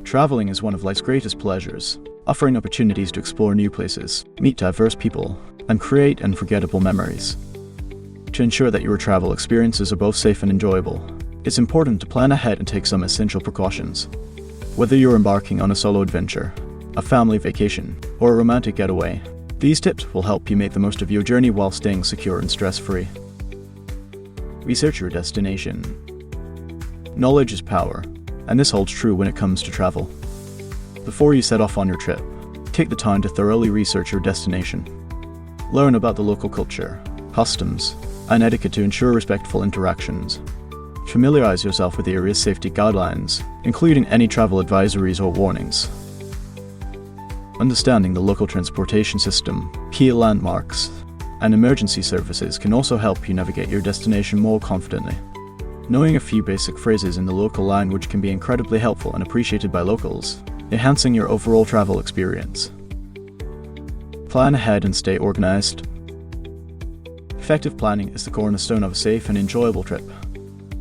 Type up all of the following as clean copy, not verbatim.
Traveling is one of life's greatest pleasures, offering opportunities to explore new places, meet diverse people, and create unforgettable memories. To ensure that your travel experiences are both safe and enjoyable, it's important to plan ahead and take some essential precautions. Whether you're embarking on a solo adventure, a family vacation, or a romantic getaway, these tips will help you make the most of your journey while staying secure and stress-free. Research your destination. Knowledge is power, and this holds true when it comes to travel. Before you set off on your trip, take the time to thoroughly research your destination. Learn about the local culture, customs, and etiquette to ensure respectful interactions. Familiarize yourself with the area's safety guidelines, including any travel advisories or warnings. Understanding the local transportation system, key landmarks, and emergency services can also help you navigate your destination more confidently. Knowing a few basic phrases in the local language can be incredibly helpful and appreciated by locals, enhancing your overall travel experience. Plan ahead and stay organized. Effective planning is the cornerstone of a safe and enjoyable trip.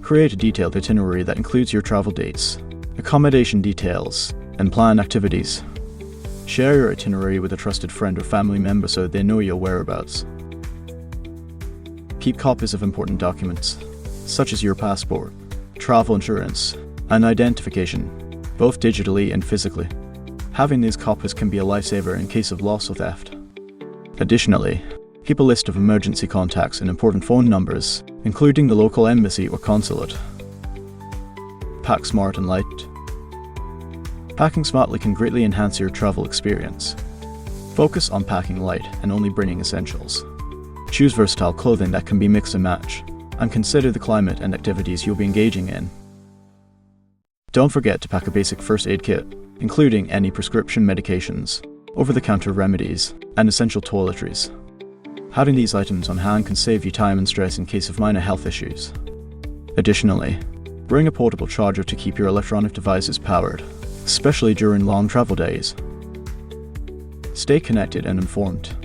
Create a detailed itinerary that includes your travel dates, accommodation details, and planned activities. Share your itinerary with a trusted friend or family member so they know your whereabouts. Keep copies of important documents, such as your passport, travel insurance, and identification, both digitally and physically. Having these copies can be a lifesaver in case of loss or theft. Additionally, keep a list of emergency contacts and important phone numbers, including the local embassy or consulate. Pack smart and light. Packing smartly can greatly enhance your travel experience. Focus on packing light and only bringing essentials. Choose versatile clothing that can be mix and match, and consider the climate and activities you'll be engaging in. Don't forget to pack a basic first aid kit, including any prescription medications, over-the-counter remedies, and essential toiletries. Having these items on hand can save you time and stress in case of minor health issues. Additionally, bring a portable charger to keep your electronic devices powered, especially during long travel days. Stay connected and informed.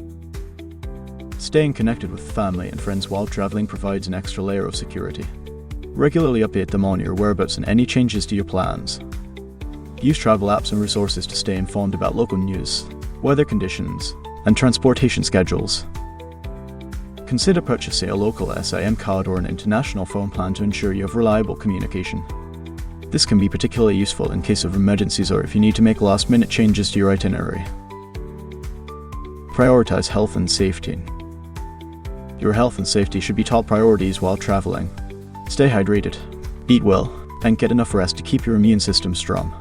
Staying connected with family and friends while traveling provides an extra layer of security. Regularly update them on your whereabouts and any changes to your plans. Use travel apps and resources to stay informed about local news, weather conditions, and transportation schedules. Consider purchasing a local SIM card or an international phone plan to ensure you have reliable communication. This can be particularly useful in case of emergencies or if you need to make last-minute changes to your itinerary. Prioritize health and safety. Your health and safety should be top priorities while traveling. Stay hydrated, eat well, and get enough rest to keep your immune system strong.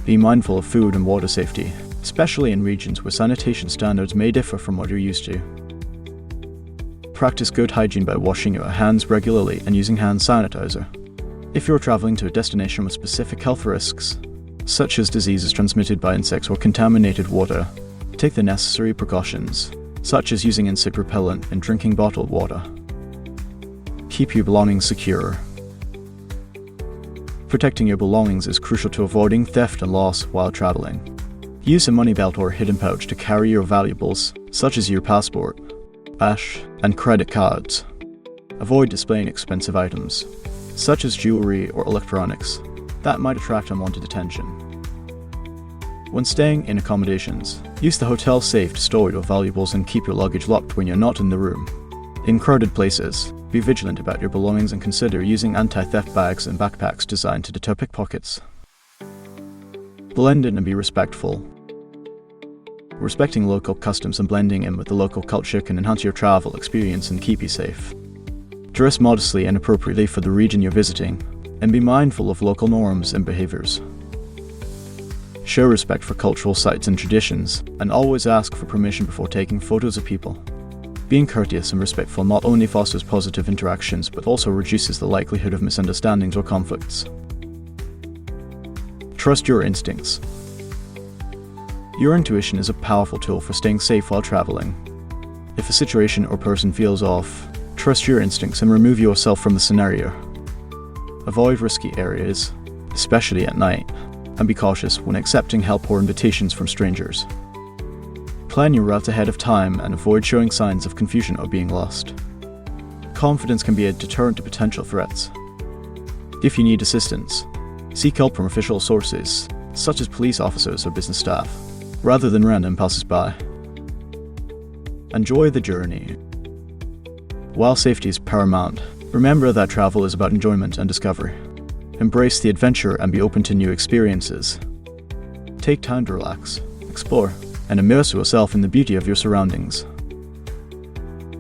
Be mindful of food and water safety, especially in regions where sanitation standards may differ from what you're used to. Practice good hygiene by washing your hands regularly and using hand sanitizer. If you're traveling to a destination with specific health risks, such as diseases transmitted by insects or contaminated water, take the necessary precautions, such as using insect repellent and drinking bottled water. Keep your belongings secure. Protecting your belongings is crucial to avoiding theft and loss while traveling. Use a money belt or hidden pouch to carry your valuables, such as your passport, cash, and credit cards. Avoid displaying expensive items, such as jewelry or electronics, that might attract unwanted attention. When staying in accommodations, use the hotel safe to store your valuables and keep your luggage locked when you're not in the room. In crowded places, be vigilant about your belongings and consider using anti-theft bags and backpacks designed to deter pickpockets. Blend in and be respectful. Respecting local customs and blending in with the local culture can enhance your travel experience and keep you safe. Dress modestly and appropriately for the region you're visiting, and be mindful of local norms and behaviors. Show respect for cultural sites and traditions, and always ask for permission before taking photos of people. Being courteous and respectful not only fosters positive interactions, but also reduces the likelihood of misunderstandings or conflicts. Trust your instincts. Your intuition is a powerful tool for staying safe while traveling. If a situation or person feels off, trust your instincts and remove yourself from the scenario. Avoid risky areas, especially at night, and be cautious when accepting help or invitations from strangers. Plan your route ahead of time and avoid showing signs of confusion or being lost. Confidence can be a deterrent to potential threats. If you need assistance, seek help from official sources, such as police officers or business staff, rather than random passers-by. Enjoy the journey. While safety is paramount, remember that travel is about enjoyment and discovery. Embrace the adventure and be open to new experiences. Take time to relax, explore, and immerse yourself in the beauty of your surroundings.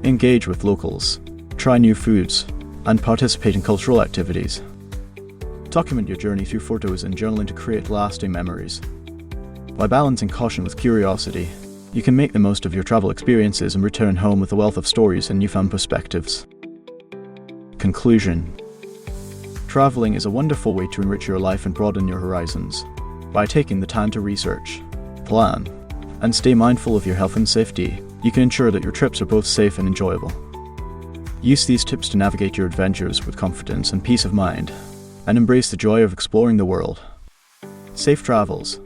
Engage with locals, try new foods, and participate in cultural activities. Document your journey through photos and journaling to create lasting memories. By balancing caution with curiosity, you can make the most of your travel experiences and return home with a wealth of stories and newfound perspectives. Conclusion. Traveling is a wonderful way to enrich your life and broaden your horizons. By taking the time to research, plan, and stay mindful of your health and safety, you can ensure that your trips are both safe and enjoyable. Use these tips to navigate your adventures with confidence and peace of mind, and embrace the joy of exploring the world. Safe travels.